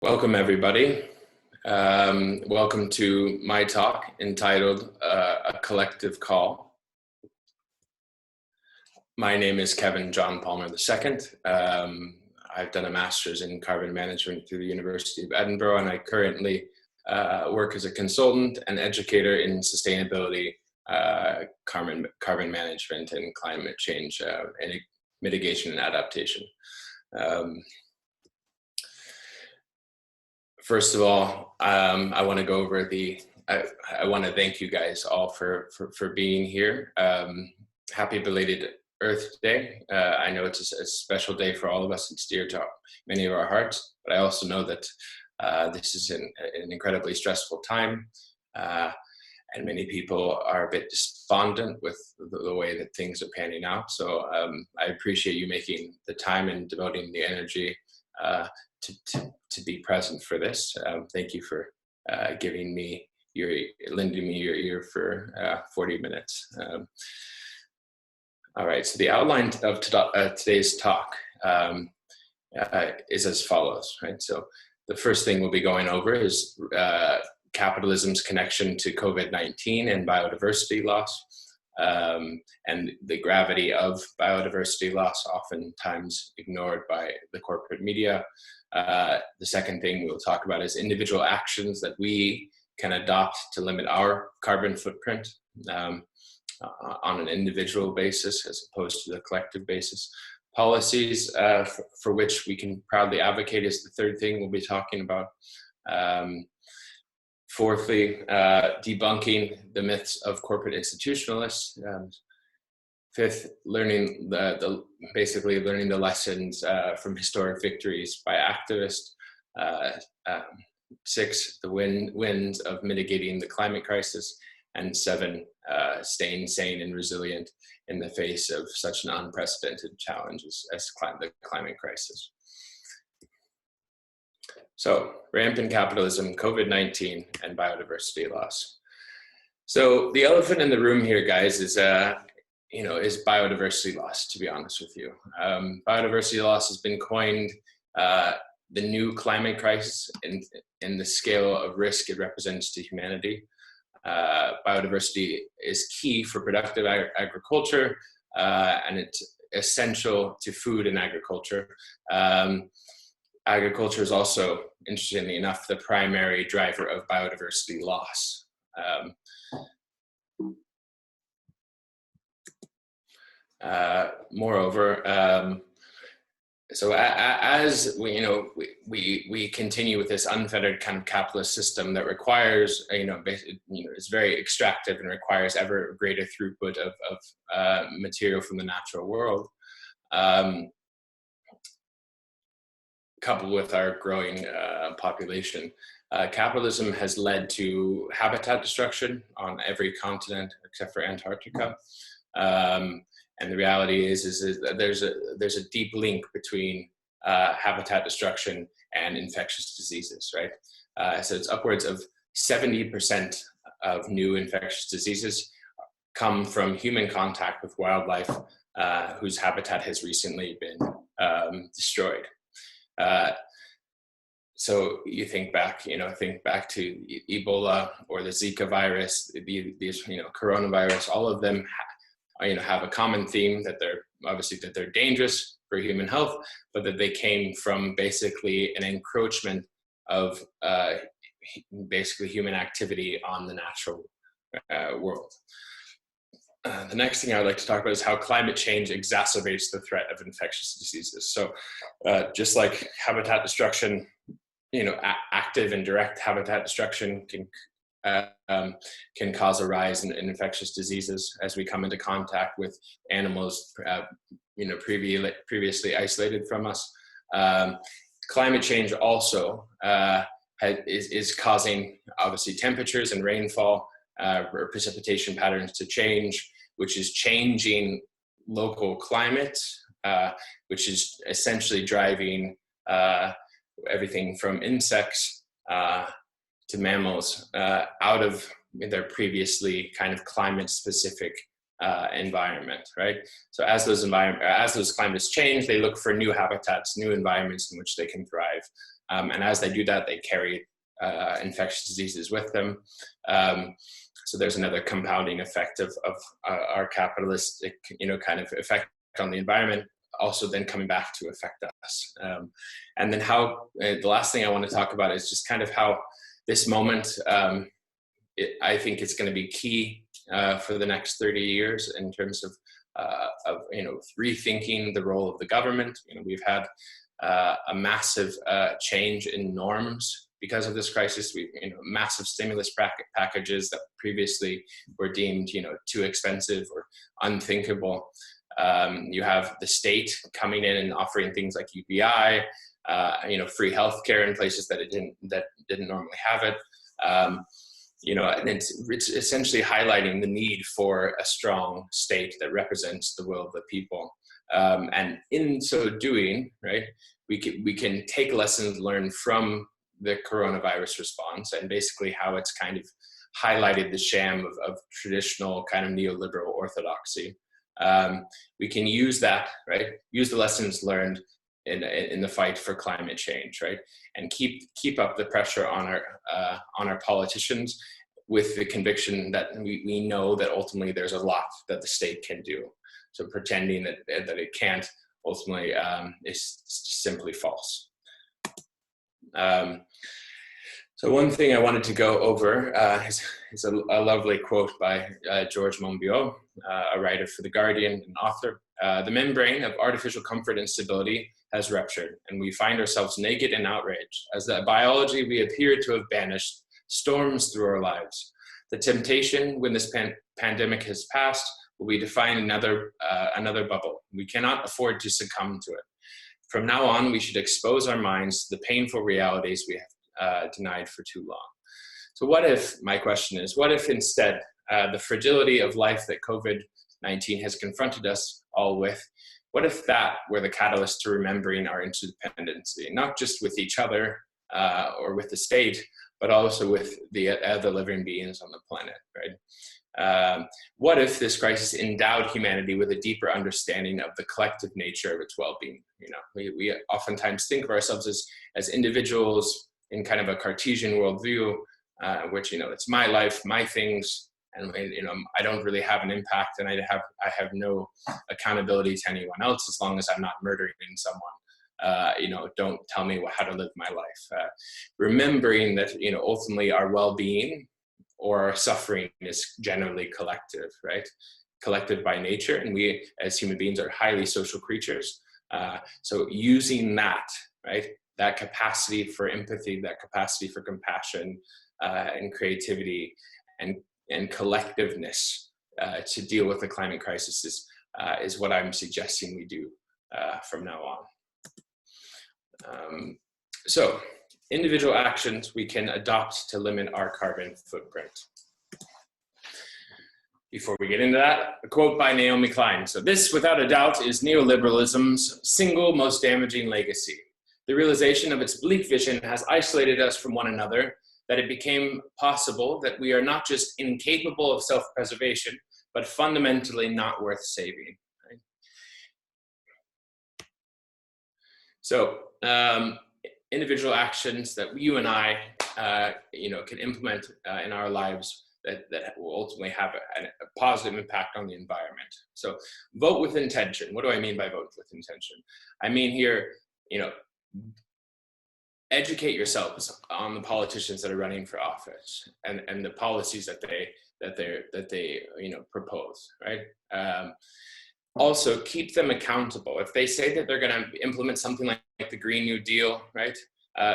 Welcome, everybody. Welcome to my talk entitled A Collective Call. My name is Kevin John Palmer II. I've done a master's in carbon management through the University of Edinburgh, and I currently work as a consultant and educator in sustainability, carbon management, and climate change and mitigation and adaptation. First of all, I want to go over I want to thank you guys all for being here. Happy belated Earth Day. I know it's a special day for all of us. It's dear to many of our hearts, but I also know that this is an incredibly stressful time, and many people are a bit despondent with the way that things are panning out. So I appreciate you making the time and devoting the energy to be present for this. Thank you for lending me your ear for 40 minutes. All right, so the outline of today's talk is as follows, right? So the first thing we'll be going over is capitalism's connection to COVID-19 and biodiversity loss, and the gravity of biodiversity loss, oftentimes ignored by the corporate media. The second thing we'll talk about is individual actions that we can adopt to limit our carbon footprint on an individual basis as opposed to the collective basis. Policies for which we can proudly advocate is the third thing we'll be talking about. Fourthly, debunking the myths of corporate institutionalists. Fifth, basically learning the lessons from historic victories by activists. Six, the wins of mitigating the climate crisis. And seven, staying sane and resilient in the face of such an unprecedented challenge as the climate crisis. So, rampant capitalism, COVID-19, and biodiversity loss. So the elephant in the room here, guys, is biodiversity loss, to be honest with you. Biodiversity loss has been coined the new climate crisis in the scale of risk it represents to humanity. Biodiversity is key for productive agriculture, and it's essential to food and agriculture. Agriculture is also, interestingly enough, the primary driver of biodiversity loss. Moreover, so as we continue with this unfettered kind of capitalist system that requires, is very extractive and requires ever greater throughput of material from the natural world, coupled with our growing population, capitalism has led to habitat destruction on every continent except for Antarctica. And the reality is that there's a deep link between habitat destruction and infectious diseases, right? So it's upwards of 70% of new infectious diseases come from human contact with wildlife whose habitat has recently been destroyed. So you think back to Ebola or the Zika virus, these coronavirus, all of them have a common theme that they're dangerous for human health, but that they came from basically an encroachment of basically human activity on the natural world. The next thing I'd like to talk about is how climate change exacerbates the threat of infectious diseases. So just like habitat destruction, active and direct habitat destruction can cause a rise in infectious diseases as we come into contact with animals previously isolated from us. Climate change also is causing, obviously, temperatures and rainfall or precipitation patterns to change, which is changing local climate, which is essentially driving everything from insects to mammals out of their previously kind of climate-specific environment, right? So as those climates change, they look for new habitats, new environments in which they can thrive. And as they do that, they carry infectious diseases with them. So there's another compounding effect of our capitalistic, kind of effect on the environment, also then coming back to affect us. And then how, the last thing I want to talk about is just kind of how this moment, I think it's going to be key for the next 30 years in terms of rethinking the role of the government. We've had a massive change in norms because of this crisis. We, massive stimulus packages that previously were deemed, too expensive or unthinkable. You have the state coming in and offering things like UBI, free healthcare in places that didn't normally have it. And it's essentially highlighting the need for a strong state that represents the will of the people. And in so doing, right, we can take lessons learned from the coronavirus response and basically how it's kind of highlighted the sham of traditional kind of neoliberal orthodoxy. We can use that, right? Use the lessons learned in the fight for climate change, right? And keep up the pressure on our politicians with the conviction that we know that ultimately there's a lot that the state can do. So pretending that it can't ultimately is simply false. So one thing I wanted to go over is a lovely quote by George Monbiot, a writer for The Guardian and author. The membrane of artificial comfort and stability has ruptured, and we find ourselves naked and outraged, as the biology we appear to have banished storms through our lives. The temptation when this pandemic has passed will be to find another bubble. We cannot afford to succumb to it. From now on, we should expose our minds to the painful realities we have denied for too long. So what if, my question is, what if instead the fragility of life that COVID-19 has confronted us all with, what if that were the catalyst to remembering our interdependency, not just with each other or with the state, but also with the other living beings on the planet, right? What if this crisis endowed humanity with a deeper understanding of the collective nature of its well-being? We oftentimes think of ourselves as individuals in kind of a Cartesian worldview, which, it's my life, my things, and I don't really have an impact, and I have no accountability to anyone else as long as I'm not murdering someone. Don't tell me how to live my life. Remembering that, ultimately our well-being or our suffering is generally collective, right? Collective by nature, and we as human beings are highly social creatures. So using that, right? That capacity for empathy, that capacity for compassion and creativity and collectiveness to deal with the climate crisis is what I'm suggesting we do from now on. So individual actions we can adopt to limit our carbon footprint. Before we get into that, a quote by Naomi Klein. So this, without a doubt, is neoliberalism's single most damaging legacy. The realization of its bleak vision has isolated us from one another, that it became possible that we are not just incapable of self-preservation, but fundamentally not worth saving. Right? So individual actions that you and I, can implement in our lives that will ultimately have a positive impact on the environment. So vote with intention. What do I mean by vote with intention? I mean here, educate yourselves on the politicians that are running for office and the policies that they propose, right? Also keep them accountable. If they say that they're going to implement something like the Green New Deal, right?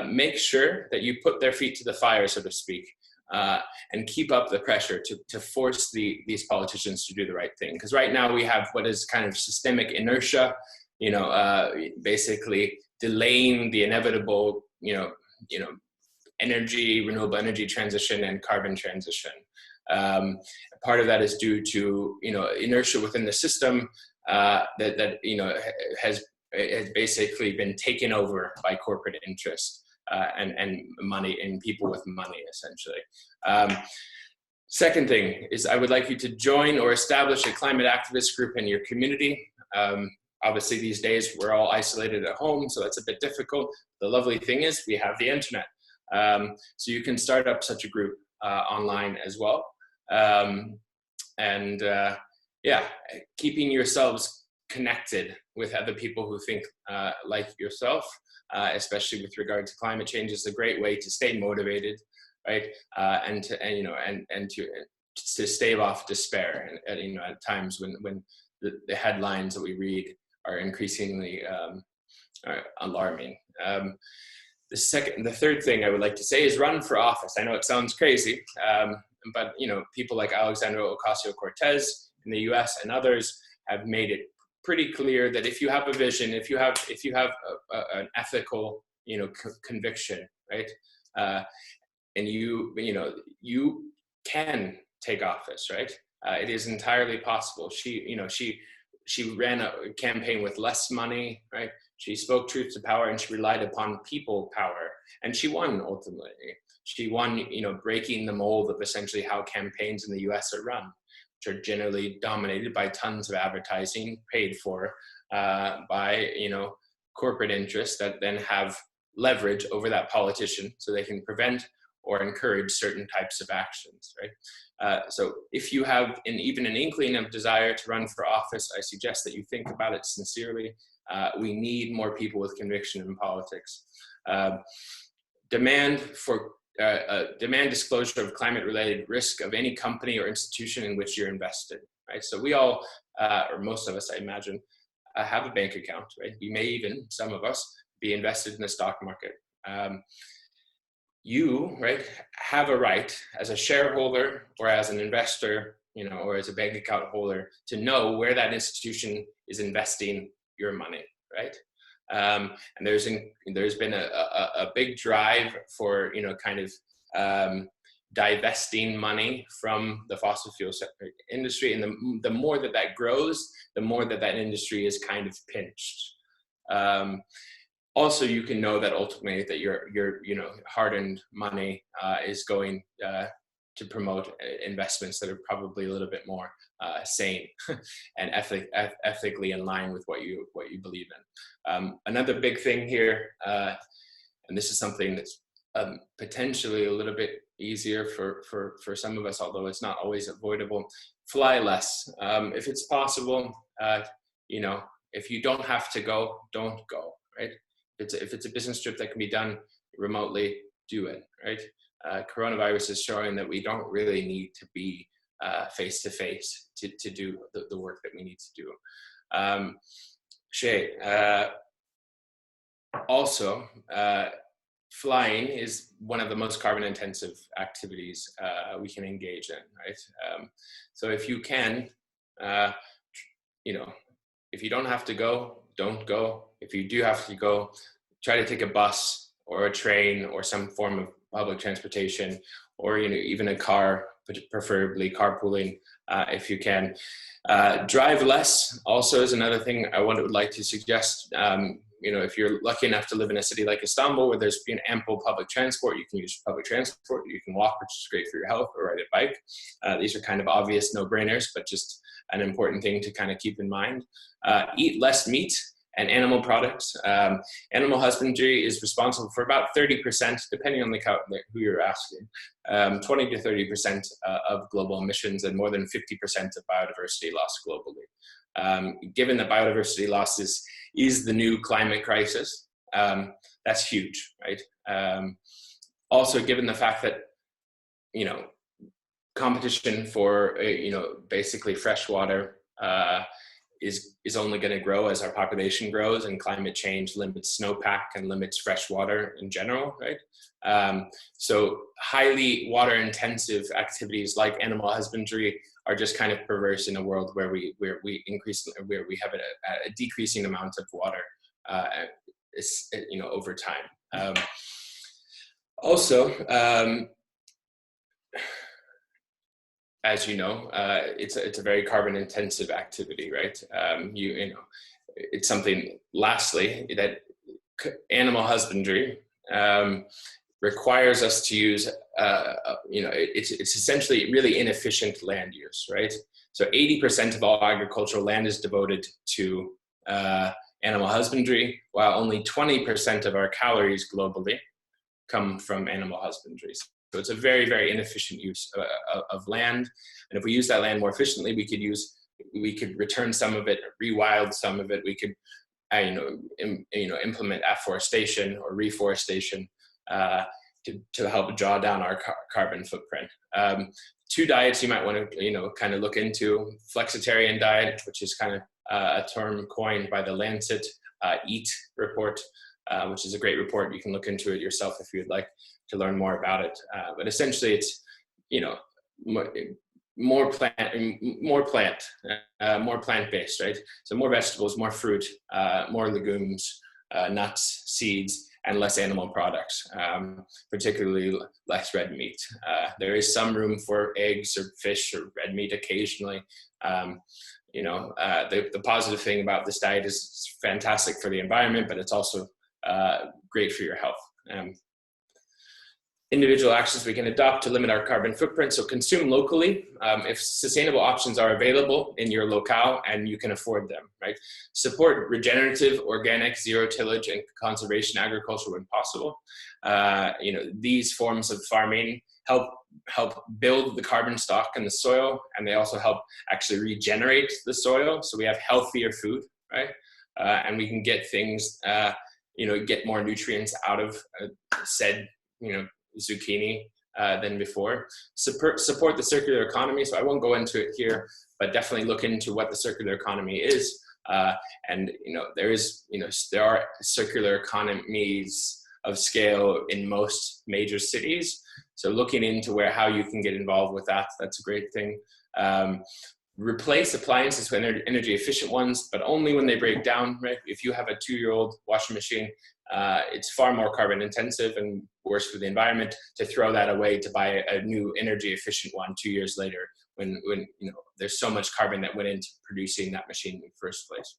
Make sure that you put their feet to the fire, so to speak, and keep up the pressure to force these politicians to do the right thing. Because right now we have what is kind of systemic inertia, basically delaying the inevitable, renewable energy transition and carbon transition. Part of that is due to, inertia within the system that has basically been taken over by corporate interest and money and people with money, essentially. Second thing is I would like you to join or establish a climate activist group in your community. Obviously these days we're all isolated at home, so that's a bit difficult. The lovely thing is we have the internet. So you can start up such a group online as well. Yeah, keeping yourselves connected with other people who think like yourself, especially with regard to climate change, is a great way to stay motivated, right? And to stave off despair, and you know, at times when the headlines that we read are increasingly alarming. The third thing I would like to say is run for office. I know it sounds crazy, but you know, people like Alexandria Ocasio-Cortez in the U.S. and others have made it pretty clear that if you have a vision, if you have an ethical, you know, conviction, right, and you can take office, right? It is entirely possible. She ran a campaign with less money, right? She spoke truth to power, and she relied upon people power, and she won ultimately. She won, you know, breaking the mold of essentially how campaigns in the U.S. are run, which are generally dominated by tons of advertising paid for by, you know, corporate interests that then have leverage over that politician so they can prevent or encourage certain types of actions, right? So if you have even an inkling of desire to run for office, I suggest that you think about it sincerely. We need more people with conviction in politics. Demand disclosure of climate-related risk of any company or institution in which you're invested, right? So we all, or most of us, I imagine, have a bank account, right? We may even, some of us, be invested in the stock market. You, right, have a right as a shareholder or as an investor, you know, or as a bank account holder to know where that institution is investing your money, right? And there's been a big drive for, you know, kind of divesting money from the fossil fuel industry, and the more that grows, the more that industry is kind of pinched. Also, you can know that ultimately that your you know, hard-earned money is going to promote investments that are probably a little bit more sane and ethically in line with what you believe in. Another big thing here, and this is something that's potentially a little bit easier for some of us, although it's not always avoidable. Fly less if it's possible. You know, if you don't have to go, don't go, right? If it's a business trip that can be done remotely, do it, right? Coronavirus is showing that we don't really need to be face to face to do the work that we need to do. Shay, also, flying is one of the most carbon intensive activities we can engage in, right? So if you can, you know, if you don't have to go, don't go. If you do have to go, try to take a bus or a train or some form of public transportation, or, you know, even a car, preferably carpooling if you can. Drive less also is another thing I would like to suggest. You know, if you're lucky enough to live in a city like Istanbul, where there's been ample public transport, you can use public transport, you can walk, which is great for your health, or ride a bike. These are kind of obvious no-brainers, but just an important thing to kind of keep in mind. Eat less meat and animal products. Animal husbandry is responsible for about 30%, depending on who you're asking, 20 to 30% of global emissions, and more than 50% of biodiversity loss globally. Given that biodiversity loss is the new climate crisis, that's huge, right? Also, given the fact that, you know, competition for, you know, basically fresh water is only going to grow as our population grows, and climate change limits snowpack and limits fresh water in general, right? So highly water intensive activities like animal husbandry are just kind of perverse in a world where we have a decreasing amount of water, you know, over time. Also, as you know, it's a very carbon intensive activity, right? You know, it's something, lastly, that animal husbandry requires us to use, you know, it's essentially really inefficient land use, right? So 80% of all agricultural land is devoted to animal husbandry, while only 20% of our calories globally come from animal husbandry. So it's a very, very inefficient use of land. And if we use that land more efficiently, we could return some of it, rewild some of it. We could, implement afforestation or reforestation to help draw down our carbon footprint. Two diets you might want to, kind of look into: flexitarian diet, which is kind of a term coined by the Lancet EAT report, which is a great report. You can look into it yourself if you'd like to learn more about it. But essentially, it's more plant-based, right? So more vegetables, more fruit, more legumes, nuts, seeds, and less animal products, particularly less red meat. There is some room for eggs or fish or red meat occasionally. The positive thing about this diet is it's fantastic for the environment, but it's also great for your health. Individual actions we can adopt to limit our carbon footprint. So consume locally if sustainable options are available in your locale and you can afford them, right? Support regenerative, organic, zero tillage, and conservation agriculture when possible. These forms of farming help build the carbon stock in the soil, and they also help actually regenerate the soil. So we have healthier food, right? And we can get things, get more nutrients out of said, zucchini than before. Support the circular economy. So I won't go into it here, but definitely look into what the circular economy is. There are circular economies of scale in most major cities. So looking into how you can get involved with that, that's a great thing. Replace appliances with energy efficient ones, but only when they break down, right? If you have a 2-year-old washing machine, it's far more carbon intensive and worse for the environment to throw that away to buy a new energy efficient one 2 years later when there's so much carbon that went into producing that machine in the first place.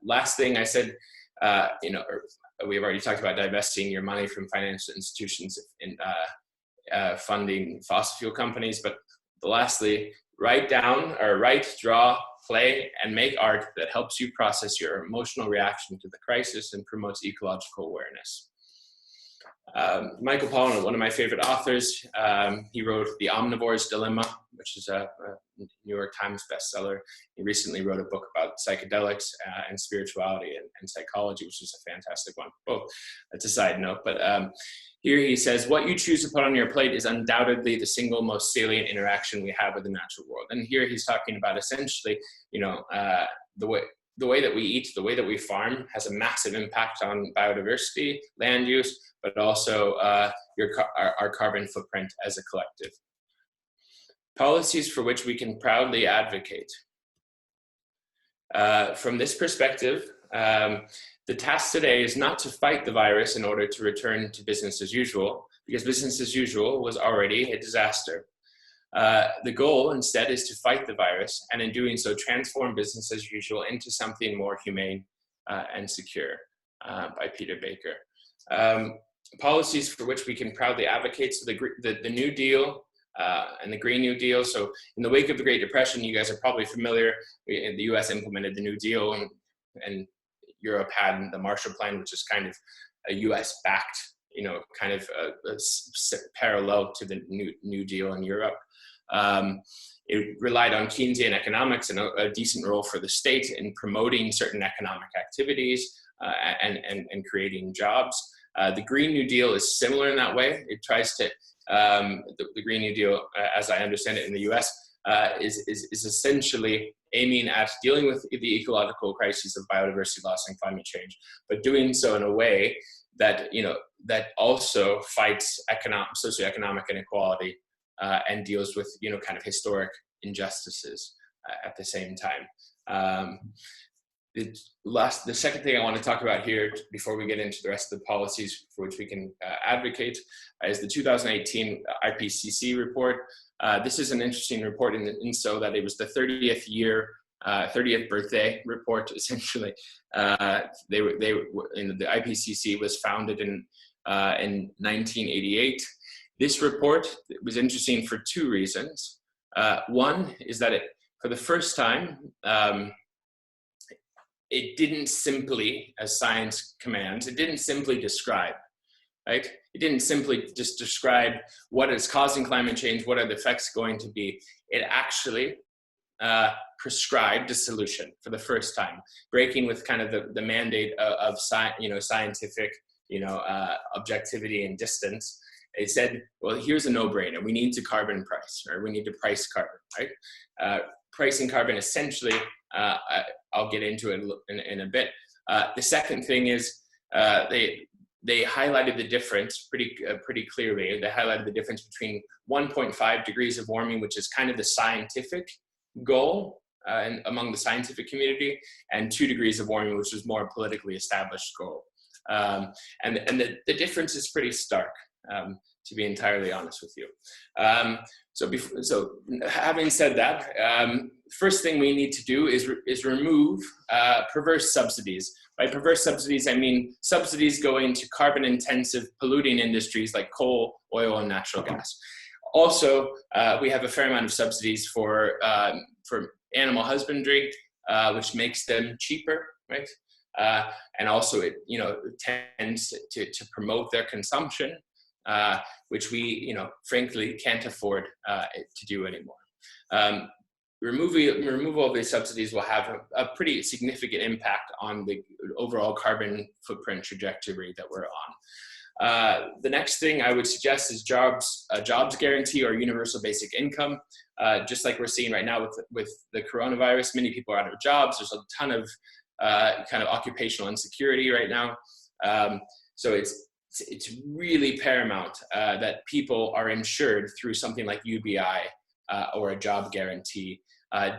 Last thing I said, we've already talked about divesting your money from financial institutions in funding fossil fuel companies, but lastly, write, draw, play, and make art that helps you process your emotional reaction to the crisis and promotes ecological awareness. Michael Pollan, one of my favorite authors, he wrote The Omnivore's Dilemma, which is a New York Times bestseller. He recently wrote a book about psychedelics and spirituality and psychology, which is a fantastic one. Both, that's a side note, but here he says, what you choose to put on your plate is undoubtedly the single most salient interaction we have with the natural world. And here he's talking about essentially, the way that we eat, the way that we farm has a massive impact on biodiversity, land use, but also our carbon footprint as a collective. Policies for which we can proudly advocate. From this perspective, the task today is not to fight the virus in order to return to business as usual, because business as usual was already a disaster. The goal instead is to fight the virus, and in doing so, transform business as usual into something more humane and secure, by Peter Baker. Policies for which we can proudly advocate. So the New Deal and the Green New Deal. So in the wake of the Great Depression, you guys are probably familiar, the US implemented the New Deal, and Europe had the Marshall Plan, which is kind of a US backed, kind of a parallel to the New Deal in Europe. It relied on Keynesian economics and a decent role for the state in promoting certain economic activities and creating jobs. The Green New Deal is similar in that way. It tries to, the Green New Deal, as I understand it in the US, is essentially aiming at dealing with the ecological crises of biodiversity loss and climate change, but doing so in a way that, that also fights socioeconomic inequality and deals with, kind of historic injustices at the same time. The second thing I want to talk about here before we get into the rest of the policies for which we can advocate is the 2018 IPCC report. This is an interesting report in so that it was the 30th birthday report, essentially. The IPCC was founded in 1988. This report was interesting for two reasons. One is that for the first time, it didn't simply, as science commands, it didn't simply describe, right? It didn't simply just describe what is causing climate change, what are the effects going to be. It actually prescribed a solution for the first time, breaking with kind of the mandate of scientific, objectivity and distance. It said, well, here's a no-brainer. We need to carbon price, or we need to price carbon, right? Pricing carbon essentially, I'll get into it in a bit. The second thing is they highlighted the difference pretty clearly. They highlighted the difference between 1.5 degrees of warming, which is kind of the scientific goal and among the scientific community, and 2 degrees of warming, which is more politically established goal. And the difference is pretty stark, to be entirely honest with you. So having said that, first thing we need to do is remove perverse subsidies. By perverse subsidies, I mean subsidies going to carbon-intensive polluting industries like coal, oil, and natural gas. Also, we have a fair amount of subsidies for animal husbandry, which makes them cheaper, right? And also it tends to promote their consumption, which we frankly can't afford to do anymore. Removal of these subsidies will have a pretty significant impact on the overall carbon footprint trajectory that we're on. The next thing I would suggest is a jobs guarantee or universal basic income. Just like we're seeing right now with the coronavirus, many people are out of jobs. There's a ton of kind of occupational insecurity right now. So it's really paramount that people are insured through something like UBI or a job guarantee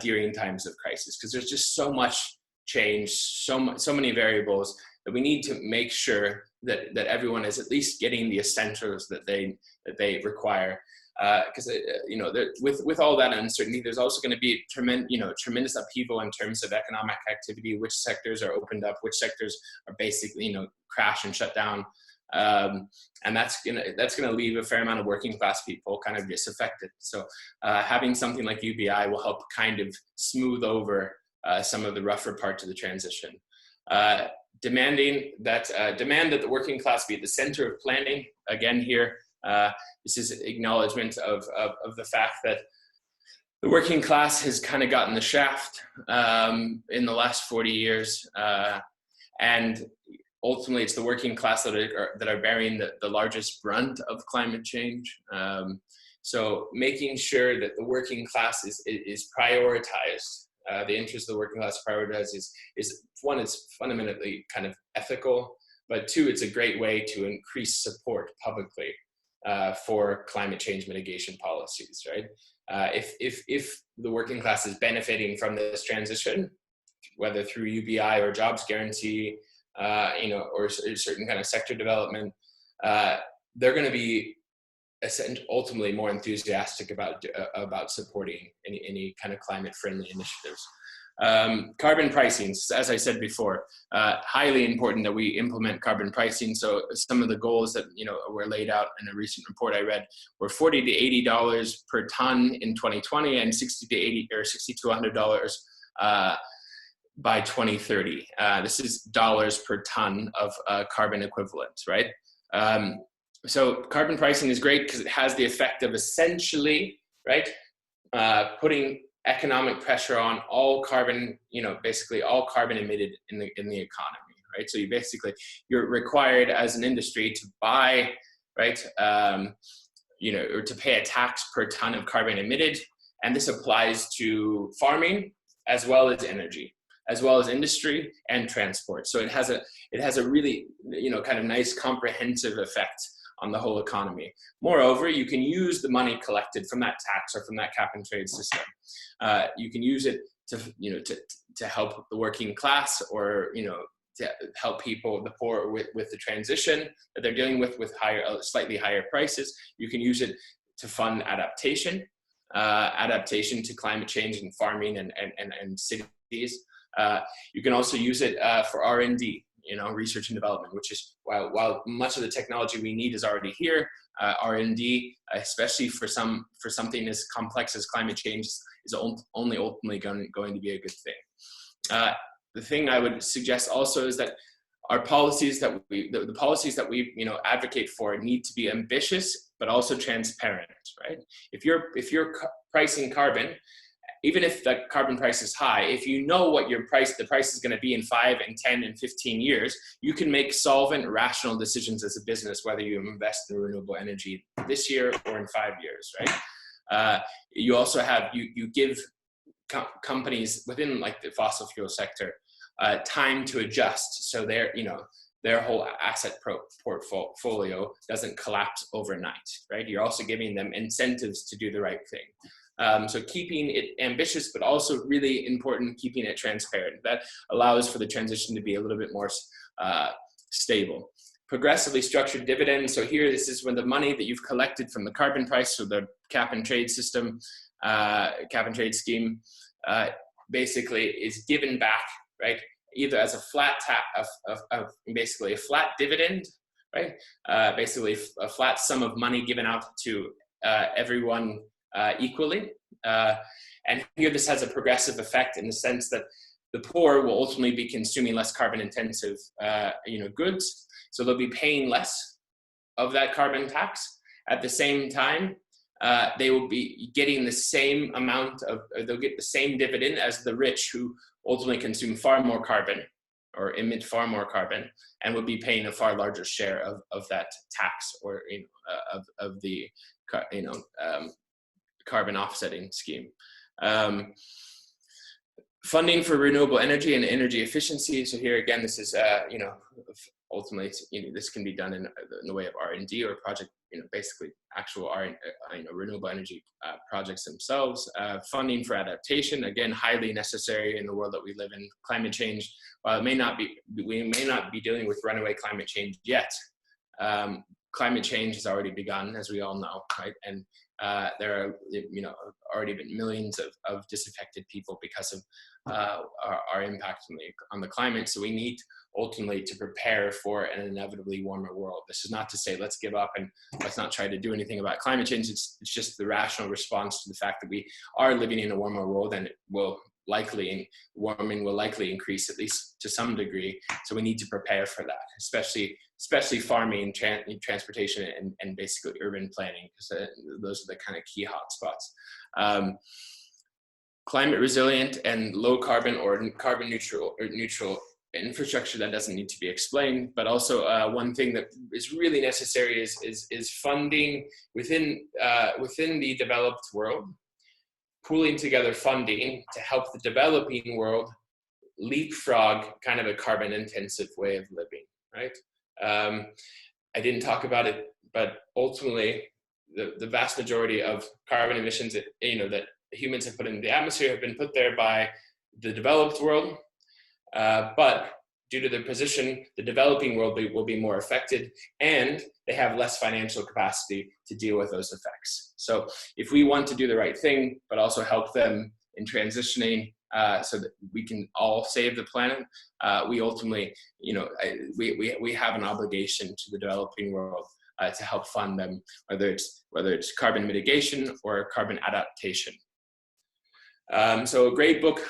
during times of crisis, because there's just so much change, so many variables that we need to make sure that everyone is at least getting the essentials that they require. Because with all that uncertainty, there's also going to be tremendous upheaval in terms of economic activity. Which sectors are opened up, which sectors are basically crash and shut down, and that's gonna leave a fair amount of working class people kind of disaffected. So having something like UBI will help kind of smooth over some of the rougher parts of the transition. Demand that the working class be at the center of planning. Again, here. This is acknowledgement of the fact that the working class has kind of gotten the shaft in the last 40 years, and ultimately it's the working class that are bearing the largest brunt of climate change. So making sure that the working class is prioritized, the interest of the working class prioritized is one, it's fundamentally kind of ethical, but two, it's a great way to increase support publicly for climate change mitigation policies, right? If the working class is benefiting from this transition, whether through UBI or jobs guarantee, or certain kind of sector development, they're going to be ultimately more enthusiastic about supporting any kind of climate-friendly initiatives. Carbon pricing, as I said before, highly important that we implement carbon pricing. So some of the goals that were laid out in a recent report I read were $40 to $80 per ton in 2020 and $60 to $80 or $60 to $100 by 2030. This is dollars per ton of carbon equivalent, right? So carbon pricing is great because it has the effect of essentially, right, putting economic pressure on all carbon, basically all carbon emitted in the economy, right? So you're required as an industry to buy, right, or to pay a tax per ton of carbon emitted, and this applies to farming as well as energy, as well as industry and transport. So it has a really kind of nice comprehensive effect on the whole economy. Moreover, you can use the money collected from that tax or from that cap and trade system. You can use it to help the working class, or to help people, the poor, with the transition that they're dealing with slightly higher prices. You can use it to fund adaptation to climate change in farming and cities. You can also use it for R&D. Research and development, which is while much of the technology we need is already here, R&D, especially for something as complex as climate change, is only ultimately going to be a good thing. the thing I would suggest also is that our policies that the policies that we advocate for need to be ambitious but also transparent, right? If you're pricing carbon, even if the carbon price is high, if you know what the price is going to be in 5 and 10 and 15 years, you can make solvent, rational decisions as a business, whether you invest in renewable energy this year or in 5 years, right? You also have, you give companies within like the fossil fuel sector time to adjust, so their whole asset portfolio doesn't collapse overnight, right? You're also giving them incentives to do the right thing. So keeping it ambitious, but also really important, keeping it transparent. That allows for the transition to be a little bit more stable. Progressively structured dividends. So here, this is when the money that you've collected from the carbon price, so the cap and trade system, cap and trade scheme, basically is given back, right? Either as a flat basically a flat dividend, right? Basically a flat sum of money given out to everyone equally. And here this has a progressive effect in the sense that the poor will ultimately be consuming less carbon intensive goods. So they'll be paying less of that carbon tax. At the same time, they will be getting the same amount of, they'll get the same dividend as the rich, who ultimately consume far more carbon or emit far more carbon, and will be paying a far larger share of that tax, or of the carbon offsetting scheme. Funding for renewable energy and energy efficiency. So here again, this is ultimately this can be done in the way of R&D or project, basically actual renewable energy projects themselves. Funding for adaptation, again, highly necessary in the world that we live in. Climate change, while we may not be dealing with runaway climate change yet, climate change has already begun, as we all know, right? And there are already been millions of disaffected people because of our impact on the climate. So we need ultimately to prepare for an inevitably warmer world. This is not to say let's give up and let's not try to do anything about climate change. It's just the rational response to the fact that we are living in a warmer world, and warming will likely increase, at least to some degree. So we need to prepare for that, especially farming, transportation, and basically urban planning, because those are the kind of key hotspots. Climate resilient and low carbon or carbon neutral infrastructure that doesn't need to be explained. But also one thing that is really necessary is funding within the developed world, pooling together funding to help the developing world leapfrog kind of a carbon intensive way of living, right? I didn't talk about it, but ultimately the vast majority of carbon emissions that humans have put in the atmosphere have been put there by the developed world, but due to their position, the developing world will be more affected, and they have less financial capacity to deal with those effects. So if we want to do the right thing, but also help them in transitioning so that we can all save the planet, we ultimately, we have an obligation to the developing world to help fund them, whether it's carbon mitigation or carbon adaptation. So a great book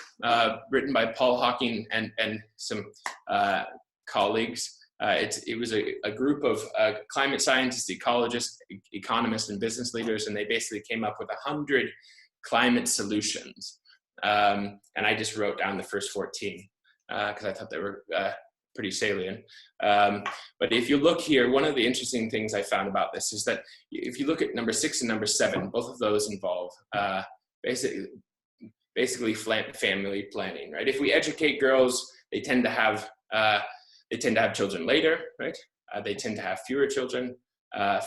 written by Paul Hawking and some colleagues. It was a group of climate scientists, ecologists, economists, and business leaders, and they basically came up with 100 climate solutions. And I just wrote down the first 14 because I thought they were pretty salient. But if you look here, one of the interesting things I found about this is that if you look at number 6 and number 7, both of those involve basically family planning, right? If we educate girls, they tend to have children later, right? They tend to have fewer children.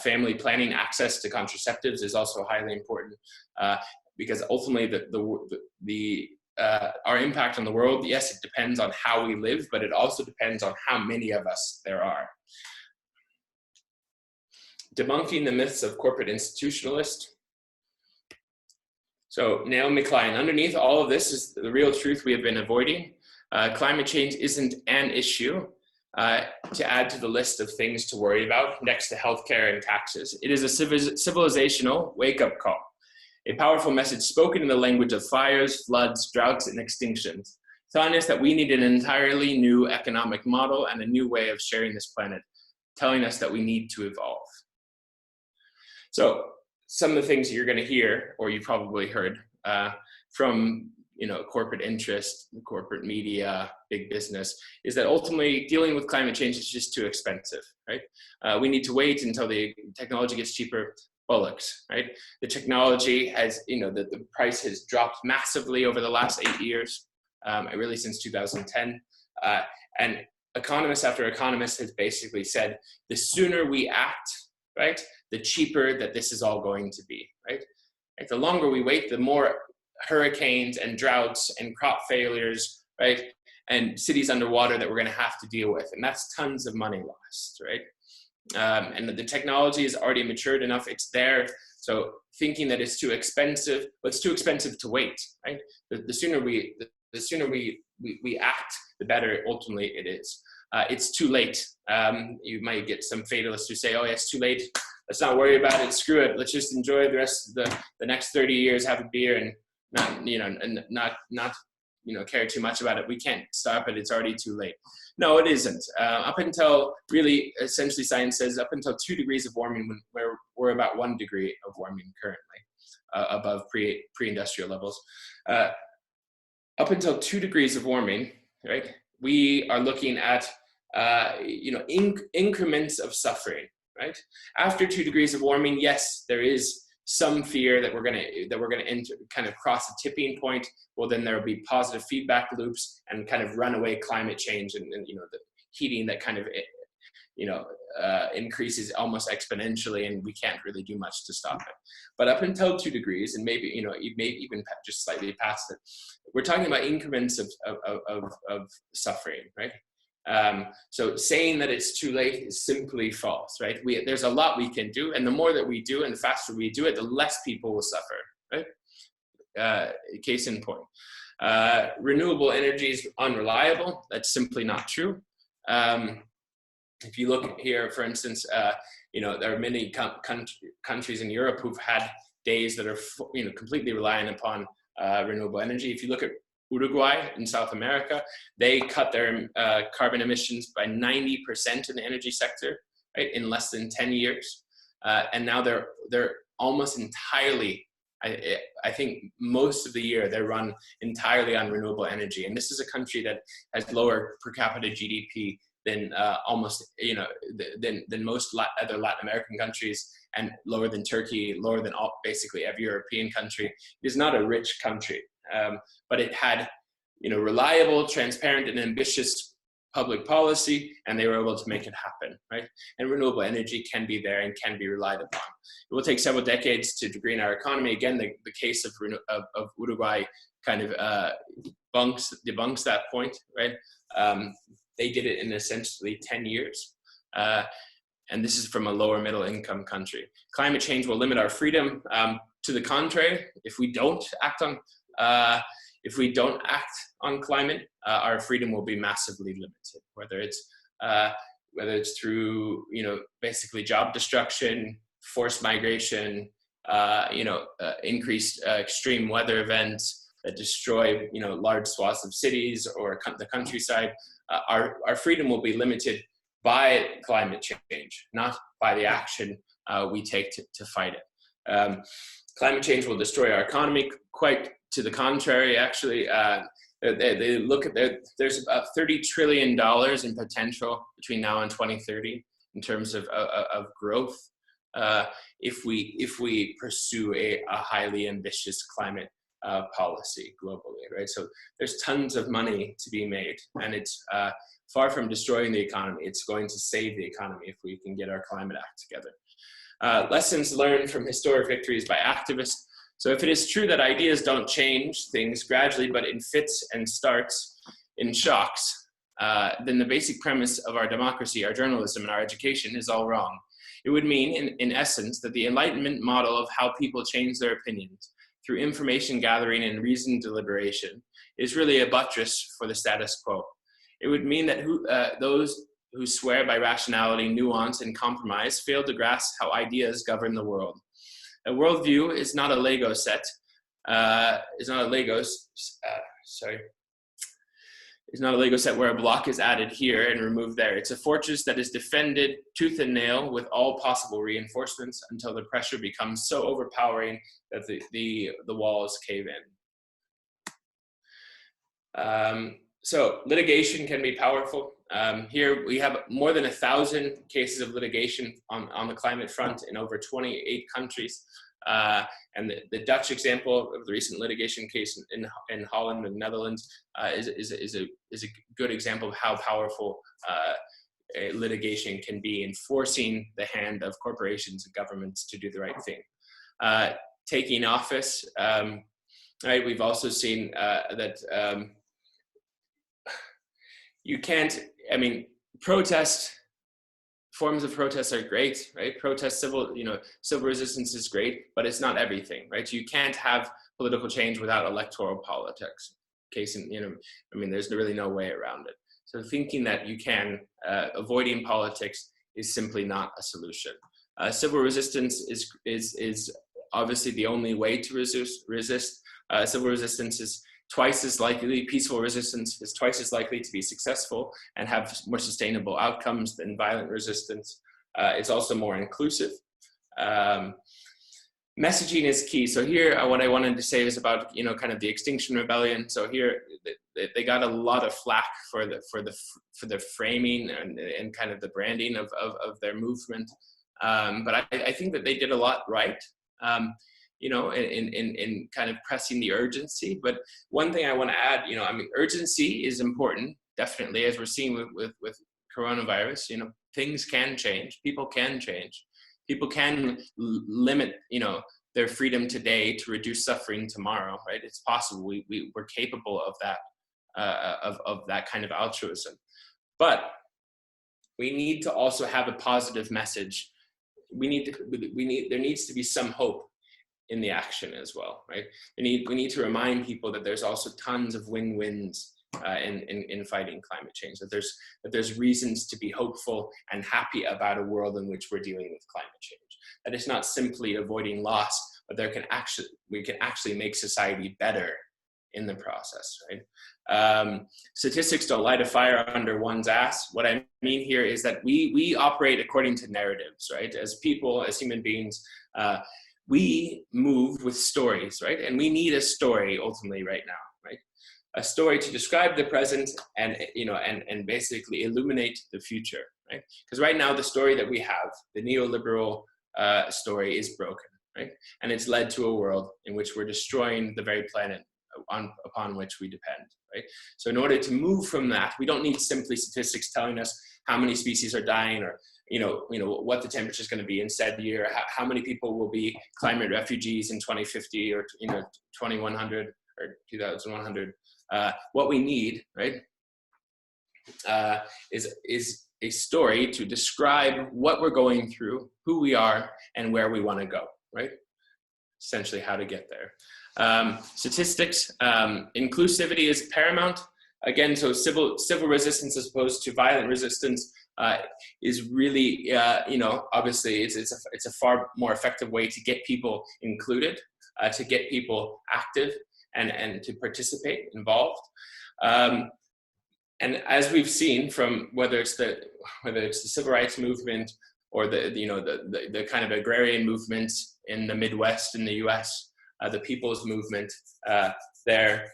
Family planning, access to contraceptives is also highly important because ultimately our impact on the world, yes, it depends on how we live, but it also depends on how many of us there are. Debunking the myths of corporate institutionalists. So Naomi Klein, underneath all of this is the real truth we have been avoiding. Climate change isn't an issue to add to the list of things to worry about next to healthcare and taxes. It is a civilizational wake-up call, a powerful message spoken in the language of fires, floods, droughts, and extinctions. telling us that we need an entirely new economic model and a new way of sharing this planet, telling us that we need to evolve. So some of the things you're going to hear, or you probably heard from corporate interest, corporate media, big business, is that ultimately dealing with climate change is just too expensive, right? We need to wait until the technology gets cheaper. Bollocks, right? The technology has, the price has dropped massively over the last 8 years, really since 2010. And economist after economist has basically said, the sooner we act, right, the cheaper that this is all going to be, right? Like the longer we wait, the more hurricanes and droughts and crop failures, right, and cities underwater that we're going to have to deal with, and that's tons of money lost, right? And the technology is already matured enough; it's there. So thinking that it's too expensive, well, it's too expensive to wait, right? The sooner we act, the better ultimately it is. It's too late. You might get some fatalists who say, "Oh, yeah, it's too late. Let's not worry about it. Screw it. Let's just enjoy the rest of the next 30 years, have a beer, and not care too much about it. We can't stop it. It's already too late." No, it isn't. Up until really, essentially, science says up until 2 degrees of warming, we're about 1 degree of warming currently, above pre-industrial levels. Up until 2 degrees of warming, right? We are looking at increments of suffering, right? After 2 degrees of warming, yes, there is some fear that we're going to enter, kind of cross a tipping point. Well, then there will be positive feedback loops and kind of runaway climate change, and the heating that kind of increases almost exponentially, and we can't really do much to stop it. But up until 2 degrees, and maybe even just slightly past it, we're talking about increments of suffering, right? So saying that it's too late is simply false, right? There's a lot we can do, and the more that we do and the faster we do it, the less people will suffer, right? Case in point. Renewable energy is unreliable. That's simply not true. If you look here, for instance, there are many countries in Europe who've had days that are completely reliant upon renewable energy. If you look at Uruguay in South America, they cut their carbon emissions by 90% in the energy sector, right, in less than 10 years. And now they're almost entirely, I think most of the year, they run entirely on renewable energy. And this is a country that has lower per capita GDP than than most other Latin American countries, and lower than Turkey, lower than basically every European country. It is not a rich country. But it had, reliable, transparent, and ambitious public policy, and they were able to make it happen, right? And renewable energy can be there and can be relied upon. It will take several decades to green our economy. Again, the case of Uruguay kind of debunks that point, right? They did it in essentially 10 years. And this is from a lower middle income country. Climate change will limit our freedom. To the contrary, if we don't act on climate, our freedom will be massively limited. Whether it's through basically job destruction, forced migration, increased extreme weather events that destroy large swaths of cities or the countryside, our freedom will be limited by climate change, not by the action we take to fight it. Climate change will destroy our economy. Quite to the contrary, actually. They look at there's about $30 trillion in potential between now and 2030 in terms of growth, if we pursue a highly ambitious climate policy globally, right? So there's tons of money to be made, and it's far from destroying the economy. It's going to save the economy if we can get our climate act together. Lessons learned from historic victories by activists. So if it is true that ideas don't change things gradually, but in fits and starts, in shocks, then the basic premise of our democracy, our journalism, and our education is all wrong. It would mean, in essence, that the Enlightenment model of how people change their opinions through information gathering and reasoned deliberation is really a buttress for the status quo. It would mean that those who swear by rationality, nuance, and compromise fail to grasp how ideas govern the world. A worldview is not a Lego set. It's not a Lego set where a block is added here and removed there. It's a fortress that is defended tooth and nail with all possible reinforcements until the pressure becomes so overpowering that the walls cave in. So litigation can be powerful. Here we have more than 1,000 cases of litigation on the climate front in over 28 countries. And the Dutch example of the recent litigation case in Holland and Netherlands is a good example of how powerful litigation can be in forcing the hand of corporations and governments to do the right thing. Taking office, right? We've also seen that you can't, I mean, forms of protest are great, right? Civil resistance is great, but it's not everything, right? You can't have political change without electoral politics. There's really no way around it. So thinking that you can, avoiding politics is simply not a solution. Civil resistance is obviously the only way to resist. Civil resistance is twice as likely, peaceful resistance is twice as likely to be successful and have more sustainable outcomes than violent resistance. It's also more inclusive. Messaging is key. So here, what I wanted to say is about, kind of the Extinction Rebellion. So here, they got a lot of flack for the framing and kind of the branding of their movement. But I think that they did a lot right. In kind of pressing the urgency. But one thing I want to add, urgency is important, definitely, as we're seeing with coronavirus. Things can change, people can change. People can limit, their freedom today to reduce suffering tomorrow, right? It's possible, we're capable of that, of that kind of altruism. But we need to also have a positive message. There needs to be some hope in the action as well, right? We need to remind people that there's also tons of win-wins in fighting climate change, that there's reasons to be hopeful and happy about a world in which we're dealing with climate change. That it's not simply avoiding loss, but we can actually make society better in the process, right? Statistics don't light a fire under one's ass. What I mean here is that we operate according to narratives, right? As people, as human beings, we move with stories, right? And we need a story ultimately right now, right? A story to describe the present and basically illuminate the future, right? Because right now the story that we have, the neoliberal story, is broken, right? And it's led to a world in which we're destroying the very planet upon which we depend, right? So in order to move from that, we don't need simply statistics telling us how many species are dying or what the temperature is going to be in said year, how many people will be climate refugees in 2050 or 2100 or 2100. What we need, right, is a story to describe what we're going through, who we are, and where we want to go, right? Essentially how to get there. Statistics, inclusivity is paramount. Again, so civil resistance as opposed to violent resistance is really, obviously it's a far more effective way to get people included, to get people active and to participate, involved. And as we've seen from whether it's the civil rights movement or the kind of agrarian movement in the Midwest in the U.S., the people's movement there.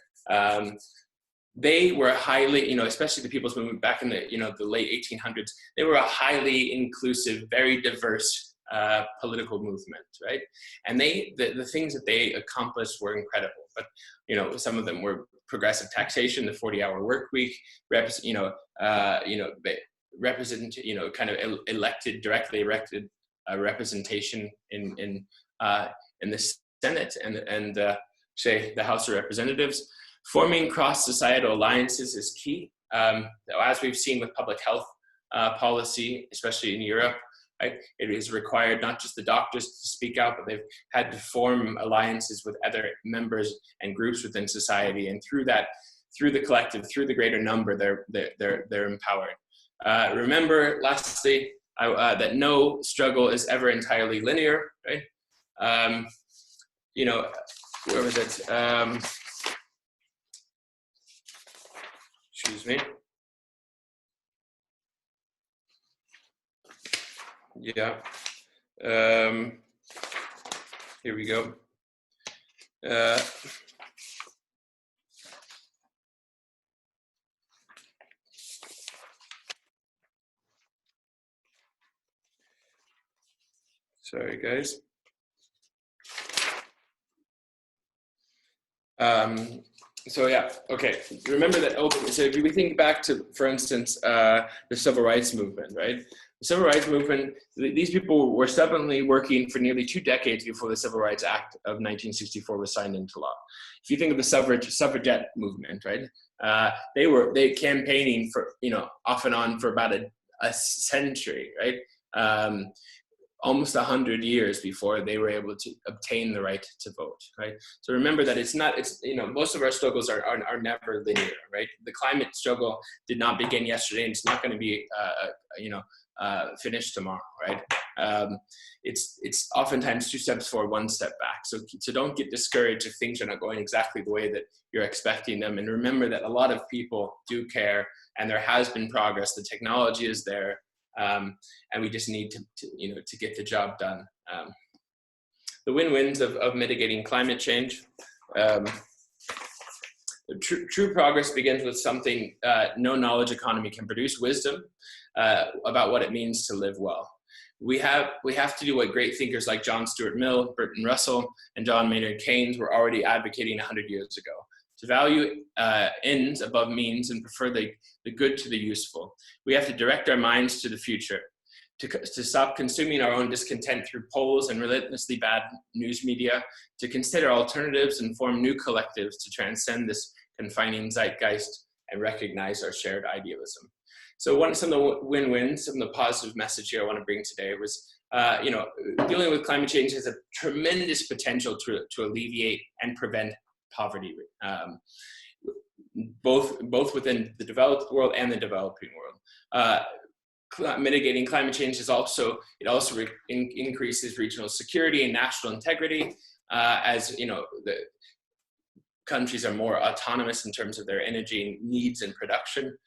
They were highly, especially the people's movement back in the late 1800s, they were a highly inclusive, very diverse political movement, right? And the things that they accomplished were incredible. But, some of them were progressive taxation, the 40-hour work week, directly elected representation in the Senate and say the House of Representatives. Forming cross-societal alliances is key. As we've seen with public health policy, especially in Europe, right, it is required not just the doctors to speak out, but they've had to form alliances with other members and groups within society. And through the collective, through the greater number, they're empowered. Remember, lastly, that no struggle is ever entirely linear, right? Where was it? Excuse me. Yeah. Here we go. Sorry, guys. So yeah, okay. Remember that. So if we think back to, for instance, the civil rights movement, right? The civil rights movement. These people were stubbornly working for nearly 2 decades before the Civil Rights Act of 1964 was signed into law. If you think of the suffragette movement, right? They campaigning for, off and on for about a century, right? Almost 100 years before they were able to obtain the right to vote, right? So remember that most of our struggles are never linear, right? The climate struggle did not begin yesterday, and it's not going to be, finished tomorrow, right? It's oftentimes 2 steps forward, 1 step back. So don't get discouraged if things are not going exactly the way that you're expecting them. And remember that a lot of people do care, and there has been progress. The technology is there. And we just need to get the job done. The win-wins of mitigating climate change. True progress begins with something no knowledge economy can produce: wisdom about what it means to live well. We have to do what great thinkers like John Stuart Mill, Bertrand Russell, and John Maynard Keynes were already advocating 100 years ago. To value ends above means and prefer the good to the useful. We have to direct our minds to the future, to stop consuming our own discontent through polls and relentlessly bad news media, to consider alternatives and form new collectives to transcend this confining zeitgeist and recognize our shared idealism. So some of the win-wins, some of the positive message here I want to bring today was, dealing with climate change has a tremendous potential to alleviate and prevent poverty, both within the developed world and the developing world. Mitigating climate change also increases regional security and national integrity, as the countries are more autonomous in terms of their energy needs and production.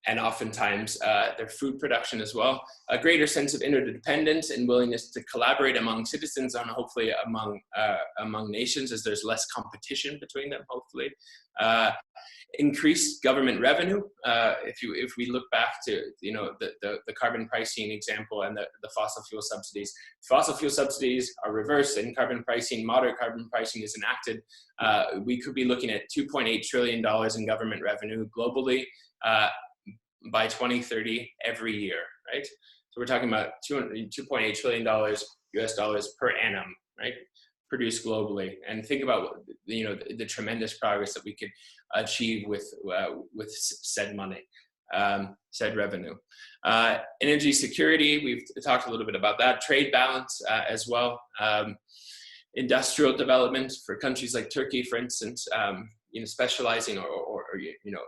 And oftentimes their food production as well. A greater sense of interdependence and willingness to collaborate among citizens and hopefully among nations, as there's less competition between them, hopefully. Increased government revenue. If we look back to the carbon pricing example and the fossil fuel subsidies are reversed and carbon pricing, moderate carbon pricing is enacted. We could be looking at $2.8 trillion in government revenue globally by 2030 every year, right? So we're talking about $2.8 trillion US dollars per annum, right? Produced globally. And think about the tremendous progress that we could achieve with said money, said revenue. Energy security, we've talked a little bit about that. Trade balance as well. Industrial development for countries like Turkey, for instance, specializing or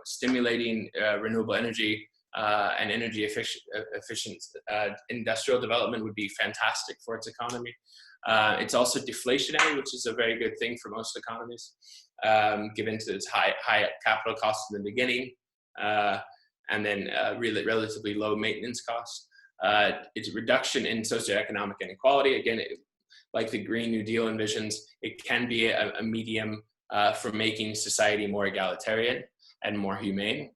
stimulating renewable energy and energy efficient industrial development would be fantastic for its economy. It's also deflationary, which is a very good thing for most economies, given to its high capital costs in the beginning, and then really relatively low maintenance costs. It's a reduction in socioeconomic inequality. Again, like the Green New Deal envisions, it can be a medium for making society more egalitarian and more humane.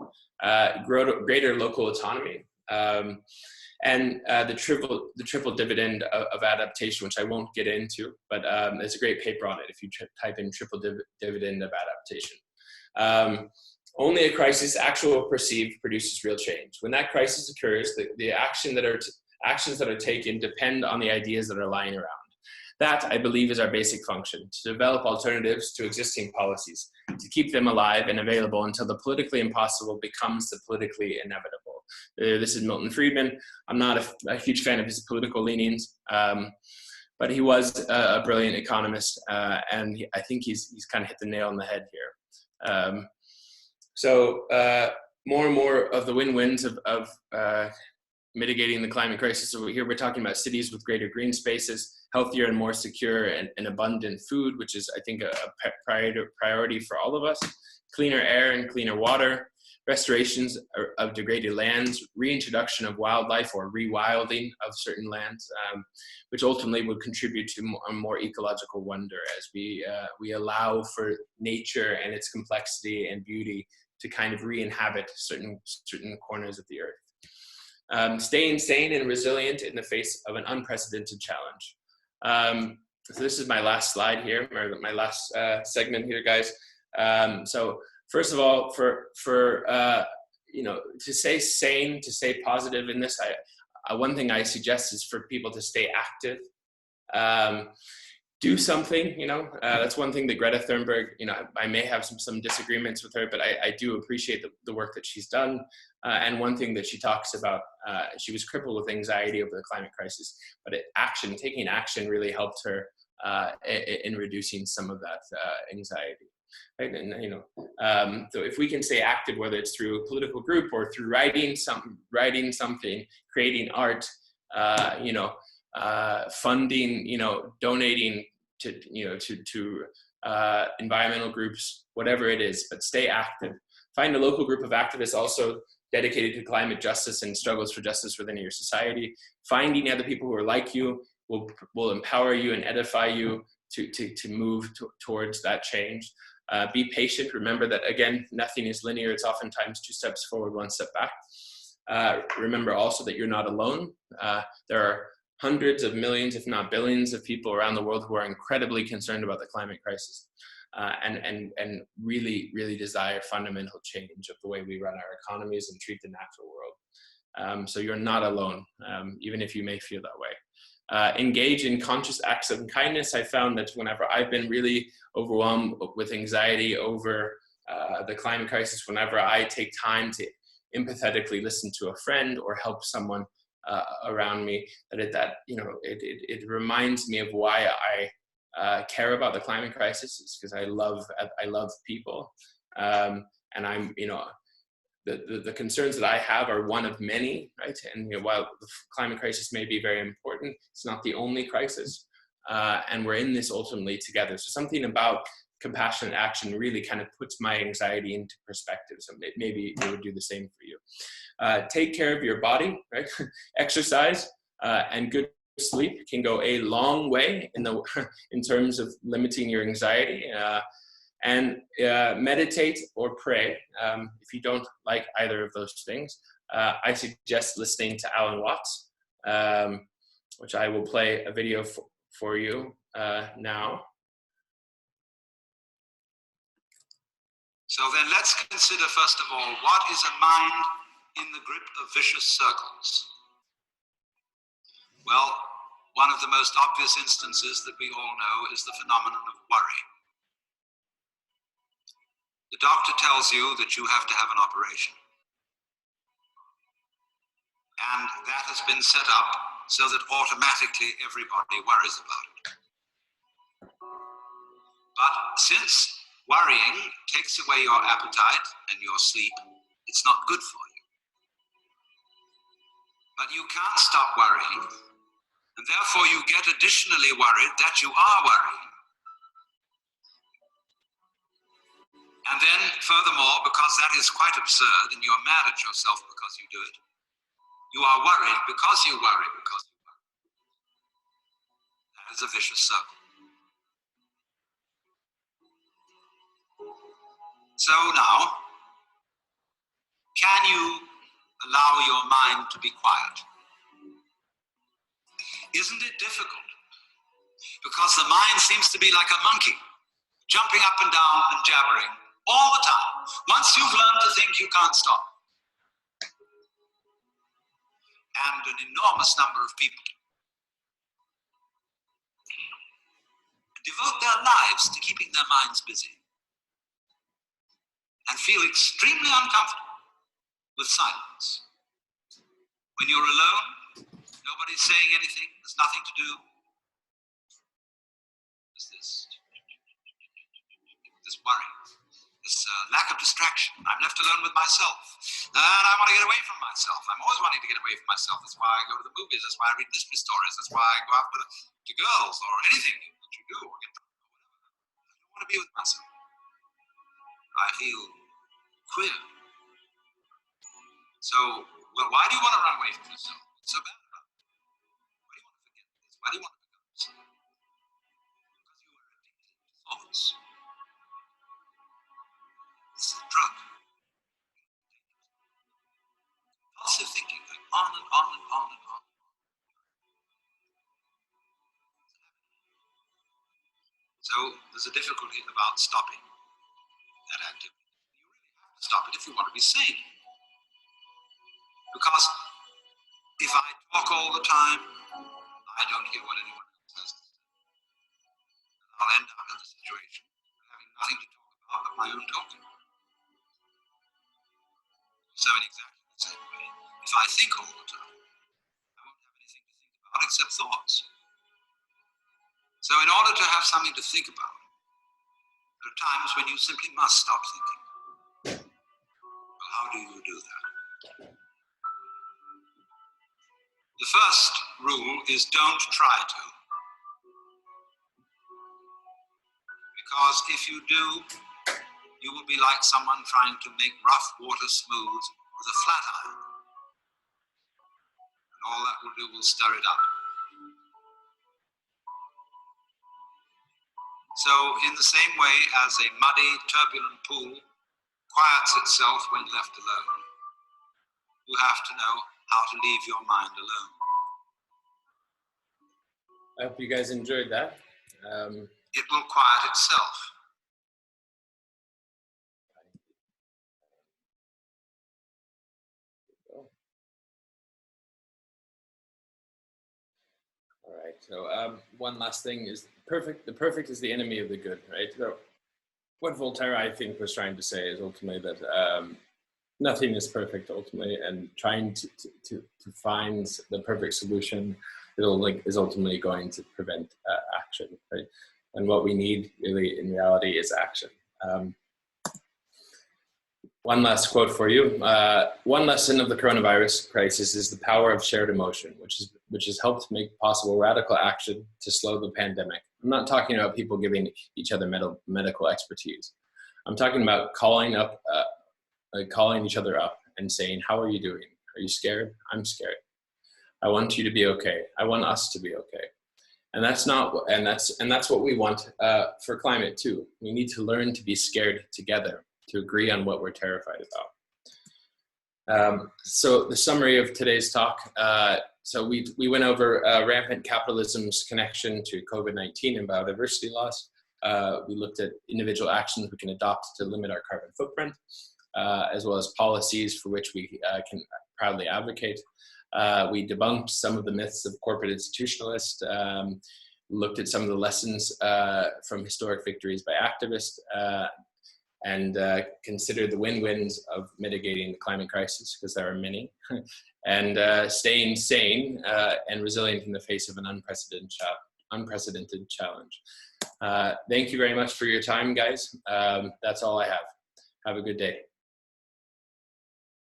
Greater local autonomy. And the triple dividend of adaptation, which I won't get into, but there's a great paper on it if you type in triple dividend of adaptation. Only a crisis, actual or perceived, produces real change. When that crisis occurs, the actions that are taken depend on the ideas that are lying around. That, I believe, is our basic function: to develop alternatives to existing policies, to keep them alive and available until the politically impossible becomes the politically inevitable. This is Milton Friedman. I'm not a huge fan of his political leanings, but he was a brilliant economist, and I think he's kind of hit the nail on the head here. So more and more of the win-wins of mitigating the climate crisis. So here we're talking about cities with greater green spaces, healthier and more secure and abundant food, which is, I think, a priority for all of us, cleaner air and cleaner water, restorations of degraded lands, reintroduction of wildlife or rewilding of certain lands, which ultimately would contribute to a more ecological wonder as we allow for nature and its complexity and beauty to kind of re-inhabit certain corners of the earth. Staying sane and resilient in the face of an unprecedented challenge. So this is my last slide here, or my last segment here, guys. So first of all, you know, to stay sane, to stay positive in this, one thing I suggest is for people to stay active. Do something, you know, that's one thing that Greta Thunberg, you know, I may have some disagreements with her, but I do appreciate the work that she's done. And one thing that she talks about, she was crippled with anxiety over the climate crisis, but taking action really helped her in reducing some of that anxiety. Right? And, you know, so if we can stay active, whether it's through a political group or through writing something, creating art, you know, funding, you know, donating to, you know, to environmental groups, whatever it is, but stay active. Find a local group of activists also dedicated to climate justice and struggles for justice within your society. Finding other people who are like you will empower you and edify you to move towards that change. Be patient. Remember that, again, nothing is linear. It's oftentimes 2 steps forward, 1 step back. Remember also that you're not alone. There are hundreds of millions, if not billions, of people around the world who are incredibly concerned about the climate crisis and really desire fundamental change of the way we run our economies and treat the natural world. So you're not alone, even if you may feel that way. Engage in conscious acts of kindness. I found that whenever I've been really overwhelmed with anxiety over the climate crisis, whenever I take time to empathetically listen to a friend or help someone around me, it reminds me of why I care about the climate crisis. It's because I love people, and I'm, you know, the concerns that I have are one of many, right? And, you know, while the climate crisis may be very important, it's not the only crisis, and we're in this ultimately together. So something about compassionate action really kind of puts my anxiety into perspective. So maybe it would do the same for you. Take care of your body, right? Exercise and good sleep can go a long way in terms of limiting your anxiety. And meditate or pray. If you don't like either of those things, I suggest listening to Alan Watts, which I will play a video for you now. So then let's consider, first of all, what is a mind in the grip of vicious circles? Well, one of the most obvious instances that we all know is the phenomenon of worry. The doctor tells you that you have to have an operation. And that has been set up so that automatically everybody worries about it. But since worrying takes away your appetite and your sleep, it's not good for you. But you can't stop worrying, and therefore you get additionally worried that you are worrying. And then, furthermore, because that is quite absurd and you're mad at yourself because you do it, you are worried because you worry because you worry. That is a vicious circle. So now, can you allow your mind to be quiet? Isn't it difficult? Because the mind seems to be like a monkey, jumping up and down and jabbering all the time. Once you've learned to think, you can't stop. And an enormous number of people devote their lives to keeping their minds busy and feel extremely uncomfortable with silence. When you're alone, nobody's saying anything, there's nothing to do. There's this worry, this lack of distraction. I'm left alone with myself. And I want to get away from myself. I'm always wanting to get away from myself. That's why I go to the movies. That's why I read mystery stories. That's why I go after to girls or anything that you do. Or get drunk or whatever. I don't want to be with myself. I feel queer. So, well, why do you want to run away from yourself? What's so bad about it? Why do you want to forget this? Why do you want to become yourself? Because you are addicted to thoughts. It's a drug. Compulsive thinking, going on and on and on and on. So there's a difficulty about stopping that activity. You really have to stop it if you want to be sane. Because if I talk all the time, I don't hear what anyone else has to say. I'll end up in the situation having nothing to talk about but my own talking. So in exactly the same way, if I think all the time, I won't have anything to think about except thoughts. So in order to have something to think about, there are times when you simply must stop thinking. Well, how do you do that? The first rule is don't try to. Because if you do, you will be like someone trying to make rough water smooth with a flat iron. And all that will do will stir it up. So in the same way as a muddy, turbulent pool quiets itself when left alone, you have to know how to leave your mind alone. I hope you guys enjoyed that. It will quiet itself. All right, so one last thing is the perfect is the enemy of the good, right? So what Voltaire, I think, was trying to say is ultimately that nothing is perfect ultimately, and trying to find the perfect solution is ultimately going to prevent action, right? And what we need really in reality is action. One last quote for you. One lesson of the coronavirus crisis is the power of shared emotion, which has helped make possible radical action to slow the pandemic. I'm not talking about people giving each other medical expertise. I'm talking about calling each other up and saying, "How are you doing? Are you scared? I'm scared. I want you to be okay. I want us to be okay." And that's what we want for climate too. We need to learn to be scared together, to agree on what we're terrified about. So the summary of today's talk. So we went over rampant capitalism's connection to COVID-19 and biodiversity loss. We looked at individual actions we can adopt to limit our carbon footprint, as well as policies for which we can proudly advocate. We debunked some of the myths of corporate institutionalists, looked at some of the lessons from historic victories by activists, and consider the win-wins of mitigating the climate crisis, because there are many, and staying sane and resilient in the face of an unprecedented challenge. Thank you very much for your time, guys. That's all I have. Have a good day.